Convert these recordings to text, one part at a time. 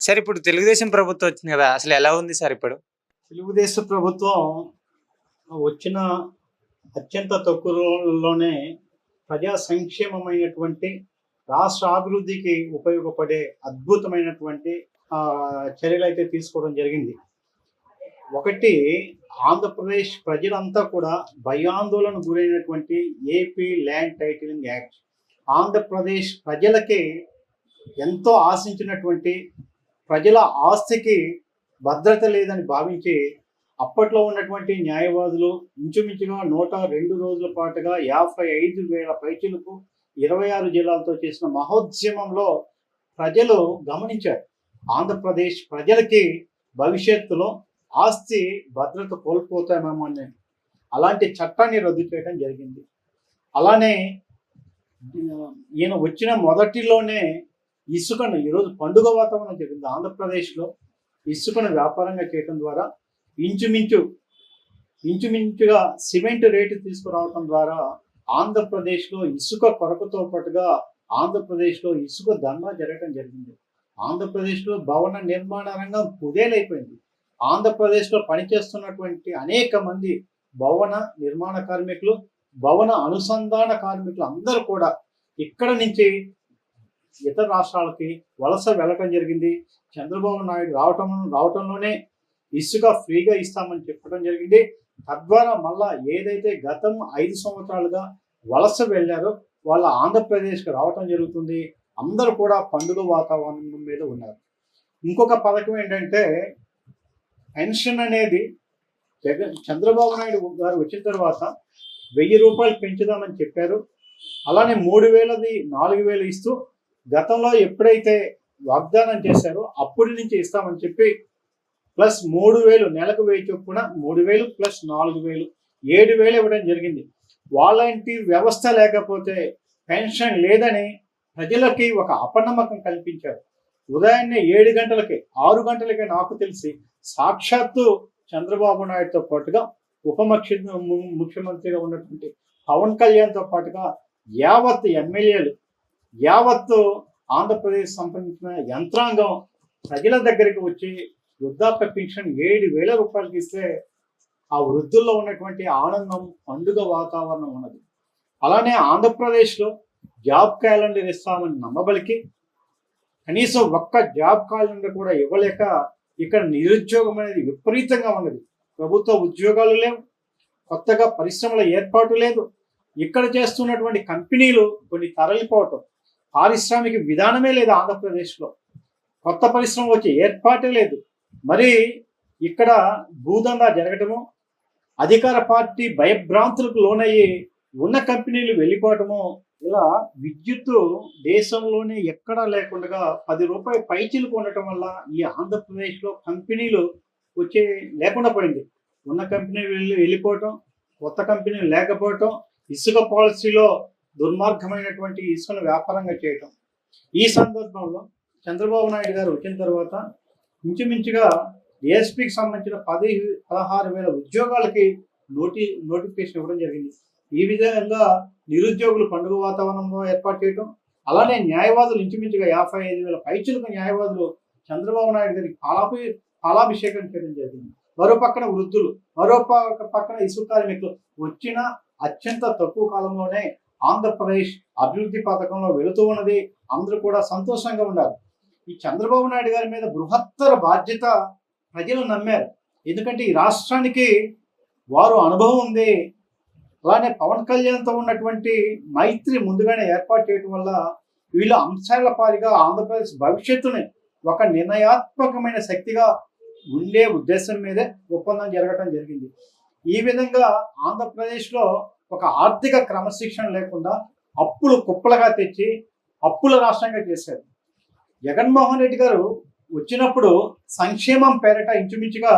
Sir ఇప్పుడు తెలుగుదేశం ప్రభుత్వం వచ్చింది కదా! అసలు ఎలా ఉంది సార్ ఇప్పుడు? తెలుగుదేశం ప్రభుత్వం వచ్చిన అత్యంత తక్కువ రోజుల్లోనే ప్రజా సంక్షేమమైనటువంటి రాష్ట్ర అభివృద్ధికి ఉపయోగపడే అద్భుతమైనటువంటి చర్యలైతే తీసుకోవడం జరిగింది. ఒకటి, ఆంధ్రప్రదేశ్ ప్రజలంతా కూడా భయాందోళన గురైనటువంటి AP land titling act Andhra Pradesh ప్రజలకి ఎంతో ఆశించినటువంటి ప్రజల ఆస్తికి భద్రత లేదని భావించి అప్పట్లో ఉన్నటువంటి న్యాయవాదులు ఇంచుమించుగా 102 రోజుల పాటుగా 55,000 పైచిలకు 26 జిల్లాలతో చేసిన మహోద్యమంలో ప్రజలు గమనించారు. ఆంధ్రప్రదేశ్ ప్రజలకి భవిష్యత్తులో ఆస్తి భద్రత కోల్పోతామేమో అని అలాంటి చట్టాన్ని రద్దు చేయడం జరిగింది. అలానే ఈయన వచ్చిన మొదటిలోనే ఇసుకను ఈరోజు పండుగ వాతావరణం జరిగింది. ఆంధ్రప్రదేశ్లో ఇసుకను వ్యాపారంగా చేయడం ద్వారా ఇంచుమించుగా సిమెంట్ రేటు తీసుకురావడం ద్వారా ఆంధ్రప్రదేశ్లో ఇసుక కొరతతో పాటుగా ఆంధ్రప్రదేశ్లో ఇసుక దందా జరగడం జరిగింది. ఆంధ్రప్రదేశ్లో భవన నిర్మాణ రంగం కుదేలైపోయింది. ఆంధ్రప్రదేశ్లో పనిచేస్తున్నటువంటి అనేక మంది భవన నిర్మాణ కార్మికులు, భవన అనుసంధాన కార్మికులు అందరూ కూడా ఇక్కడ నుంచి ఇతర రాష్ట్రాలకి వలస వెళ్ళటం జరిగింది. చంద్రబాబు నాయుడు రావటంలోనే ఇసుక ఫ్రీగా ఇస్తామని చెప్పడం జరిగింది. తద్వారా మళ్ళా ఏదైతే గతం 5 సంవత్సరాలుగా వలస వెళ్ళారో వాళ్ళ ఆంధ్రప్రదేశ్కి రావటం జరుగుతుంది. అందరూ కూడా పండుగ వాతావరణం మీద ఉన్నారు. ఇంకొక పథకం ఏంటంటే పెన్షన్ అనేది చంద్రబాబు నాయుడు గారు వచ్చిన తర్వాత 1000 రూపాయలు పెంచుదామని చెప్పారు. అలానే 3,000ది 4,000 ఇస్తూ గతంలో ఎప్పుడైతే వాగ్దానం చేశారో అప్పటి నుంచి ఇస్తామని చెప్పి ప్లస్ 3,000 నెలకు 1000 చొప్పున 3,000 ప్లస్ 4,000 7,000 ఇవ్వడం జరిగింది. వాలంటీర్ వ్యవస్థ లేకపోతే పెన్షన్ లేదని ప్రజలకి ఒక అపనమ్మకం కల్పించారు. ఉదయాన్నే 7 గంటలకి 6 గంటలకి నాకు తెలిసి సాక్షాత్తు చంద్రబాబు నాయుడుతో పాటుగా ముఖ్యమంత్రిగా ఉన్నటువంటి పవన్ కళ్యాణ్తో పాటుగా యావత్ ఎమ్మెల్యేలు, యావత్తు ఆంధ్రప్రదేశ్ సంబంధించిన యంత్రాంగం ప్రజల దగ్గరికి వచ్చి వృద్ధాప్య పెన్షన్ 7,000 రూపాయలకి ఇస్తే ఆ వృద్ధుల్లో ఉన్నటువంటి ఆనందం, పండుగ వాతావరణం ఉన్నది. అలానే ఆంధ్రప్రదేశ్లో జాబ్ క్యాలెండర్ ఇస్తామని నమ్మబలికి కనీసం ఒక్క జాబ్ క్యాలెండర్ కూడా ఇవ్వలేక ఇక్కడ నిరుద్యోగం అనేది విపరీతంగా ఉన్నది. ప్రభుత్వ ఉద్యోగాలు లేవు, కొత్తగా పరిశ్రమల ఏర్పాటు లేదు. ఇక్కడ చేస్తున్నటువంటి కంపెనీలు కొన్ని తరలిపోవటం, పారిశ్రామిక విధానమే లేదు. ఆంధ్రప్రదేశ్లో కొత్త పరిశ్రమ వచ్చే ఏర్పాటే లేదు. మరి ఇక్కడ భూదందా జరగటము, అధికార పార్టీ భయభ్రాంతులకు లోనయ్యి ఉన్న కంపెనీలు వెళ్ళిపోవటము, ఇలా విద్యుత్తు దేశంలోనే ఎక్కడా లేకుండా 10 రూపాయల పైచిలకు ఉండటం వల్ల ఈ ఆంధ్రప్రదేశ్లో కంపెనీలు వచ్చే లేకుండా పోయింది. ఉన్న కంపెనీలు వెళ్ళిపోవటం, కొత్త కంపెనీలు లేకపోవటం, ఇసుక పాలసీలో దుర్మార్గమైనటువంటి ఇసుకను వ్యాపారంగా చేయటం. ఈ సందర్భంలో చంద్రబాబు నాయుడు గారు వచ్చిన తర్వాత ఇంచుమించుగా ఏఎస్పీకి సంబంధించిన 16,000 ఉద్యోగాలకి నోటిఫికేషన్ ఇవ్వడం జరిగింది. ఈ విధంగా నిరుద్యోగులు పండుగ వాతావరణంలో ఏర్పాటు చేయటం, అలానే న్యాయవాదులు ఇంచుమించుగా 55,000 పైచులకు న్యాయవాదులు చంద్రబాబు నాయుడు గారికి పాలాభిషేకం చేయడం జరిగింది. మరో పక్కన వృద్ధులు, మరో పక్కన ఇసుక కార్మికులు వచ్చిన అత్యంత తక్కువ కాలంలోనే ఆంధ్రప్రదేశ్ అభివృద్ధి పథకంలో వెళుతూ ఉన్నది. అందరూ కూడా సంతోషంగా ఉన్నారు. ఈ చంద్రబాబు నాయుడు గారి మీద బృహత్తర బాధ్యత ప్రజలు నమ్మారు. ఎందుకంటే ఈ రాష్ట్రానికి వారు అనుభవం ఉంది. అలానే పవన్ కళ్యాణ్తో ఉన్నటువంటి మైత్రి ముందుగానే ఏర్పాటు చేయడం వల్ల వీళ్ళ అంశాల పారిగా ఆంధ్రప్రదేశ్ భవిష్యత్తుని ఒక నిర్ణయాత్మకమైన శక్తిగా ఉండే ఉద్దేశం మీదే ఒప్పందం జరగటం జరిగింది. ఈ విధంగా ఆంధ్రప్రదేశ్లో ఒక ఆర్థిక క్రమశిక్షణ లేకుండా అప్పులు కుప్పలుగా తెచ్చి అప్పుల రాష్ట్రంగా చేశారు. జగన్మోహన్ రెడ్డి గారు వచ్చినప్పుడు సంక్షేమం పేరిట ఇంచుమించుగా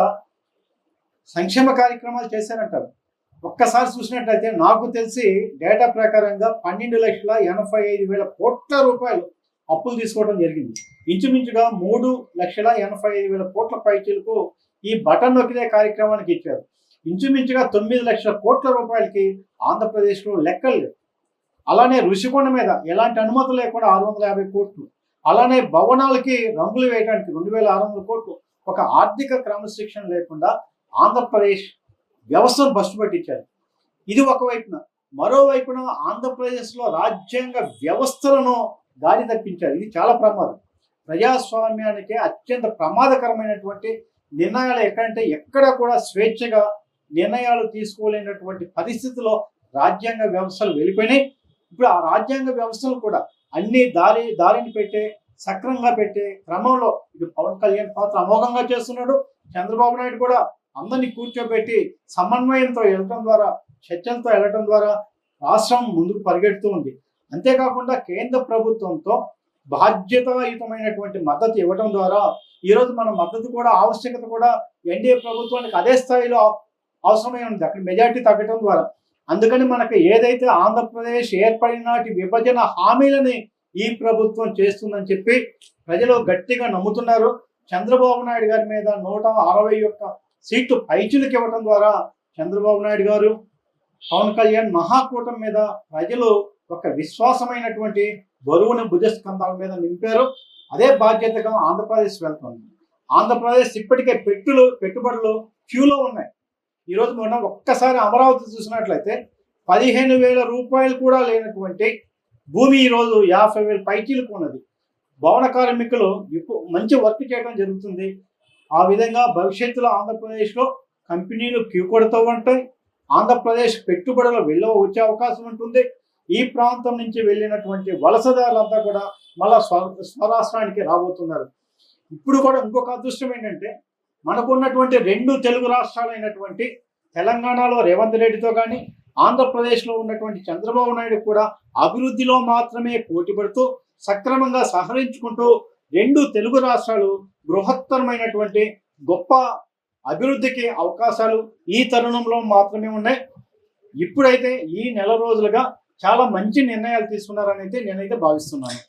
సంక్షేమ కార్యక్రమాలు చేశారంటారు. ఒక్కసారి చూసినట్లయితే నాకు తెలిసి డేటా ప్రకారంగా 12,85,000 కోట్ల రూపాయలు అప్పులు తీసుకోవడం జరిగింది. ఇంచుమించుగా 3,85,000 కోట్ల పైచీలకు ఈ బటన్ నొక్కితే కార్యక్రమానికి ఇచ్చారు. ఇంచుమించుగా 9 లక్షల కోట్ల రూపాయలకి ఆంధ్రప్రదేశ్లో లెక్కలు లేవు. అలానే ఋషికొండ మీద ఎలాంటి అనుమతి లేకుండా 650 కోట్లు, అలానే భవనాలకి రంగులు వేయడానికి 2,600 కోట్లు. ఒక ఆర్థిక క్రమశిక్షణ లేకుండా ఆంధ్రప్రదేశ్ వ్యవస్థను బస్సు పట్టించారు. ఇది ఒకవైపున. మరోవైపున ఆంధ్రప్రదేశ్లో రాజ్యాంగ వ్యవస్థలను గాడి తప్పించారు. ఇది చాలా ప్రమాదం. ప్రజాస్వామ్యానికి అత్యంత ప్రమాదకరమైనటువంటి నిర్ణయాలు ఎక్కడంటే ఎక్కడ కూడా స్వేచ్ఛగా నిర్ణయాలు తీసుకోలేనటువంటి పరిస్థితిలో రాజ్యాంగ వ్యవస్థలు వెళ్ళిపోయినాయి. ఇప్పుడు ఆ రాజ్యాంగ వ్యవస్థలు కూడా అన్ని దారిని పెట్టే సక్రమంగా పెట్టే క్రమంలో ఇటు పవన్ కళ్యాణ్ పాత్ర అమోఘంగా చేస్తున్నాడు. చంద్రబాబు నాయుడు కూడా అందరినీ కూర్చోబెట్టి సమన్వయంతో వెళ్ళటం ద్వారా, చర్చలతో వెళ్ళటం ద్వారా రాష్ట్రం ముందుకు పరిగెడుతూ ఉంది. అంతేకాకుండా కేంద్ర ప్రభుత్వంతో బాధ్యతాయుతమైనటువంటి మద్దతు ఇవ్వడం ద్వారా ఈరోజు మన మద్దతు కూడా ఆవశ్యకత కూడా ఎన్డీఏ ప్రభుత్వానికి అదే స్థాయిలో అవసరమై ఉంది, అక్కడ మెజార్టీ తగ్గడం ద్వారా. అందుకని మనకు ఏదైతే ఆంధ్రప్రదేశ్ ఏర్పడిన నాటి విభజన హామీలని ఈ ప్రభుత్వం చేస్తుందని చెప్పి ప్రజలు గట్టిగా నమ్ముతున్నారు. చంద్రబాబు నాయుడు గారి మీద 161 సీట్లు పైచులకు ఇవ్వడం ద్వారా చంద్రబాబు నాయుడు గారు, పవన్ కళ్యాణ్ మహాకూటమి మీద ప్రజలు ఒక విశ్వాసమైనటువంటి బరువుని భుజస్కంధాల మీద నింపారు. అదే బాధ్యతగా ఆంధ్రప్రదేశ్ వెళ్తుంది. ఆంధ్రప్రదేశ్ ఇప్పటికే పెట్టుబడులు క్యూలో ఉన్నాయి. ఈరోజు మొన్న ఒక్కసారి అమరావతి చూసినట్లయితే 15,000 రూపాయలు కూడా లేనటువంటి భూమి ఈరోజు 50,000 పైచీలకు ఉన్నది. భవన కార్మికులు మంచి వర్క్ చేయడం జరుగుతుంది. ఆ విధంగా భవిష్యత్తులో ఆంధ్రప్రదేశ్లో కంపెనీలు క్యూ కొడుతూ ఉంటాయి. ఆంధ్రప్రదేశ్ పెట్టుబడులు వచ్చే అవకాశం ఉంటుంది. ఈ ప్రాంతం నుంచి వెళ్ళినటువంటి వలసదారులంతా కూడా మళ్ళా స్వరాష్ట్రానికి రాబోతున్నారు. ఇప్పుడు కూడా ఇంకొక అదృష్టం ఏంటంటే మనకున్నటువంటి 2 తెలుగు రాష్ట్రాలైనటువంటి తెలంగాణలో రేవంత్ రెడ్డితో కానీ, ఆంధ్రప్రదేశ్లో ఉన్నటువంటి చంద్రబాబు నాయుడు కూడా అభివృద్ధిలో మాత్రమే పోటీ పడుతూ సక్రమంగా సహకరించుకుంటూ 2 తెలుగు రాష్ట్రాలు బృహత్తరమైనటువంటి గొప్ప అభివృద్ధికి అవకాశాలు ఈ తరుణంలో మాత్రమే ఉన్నాయి. ఇప్పుడైతే ఈ నెల రోజులుగా చాలా మంచి నిర్ణయాలు తీసుకున్నారని అయితే నేనైతే భావిస్తున్నాను.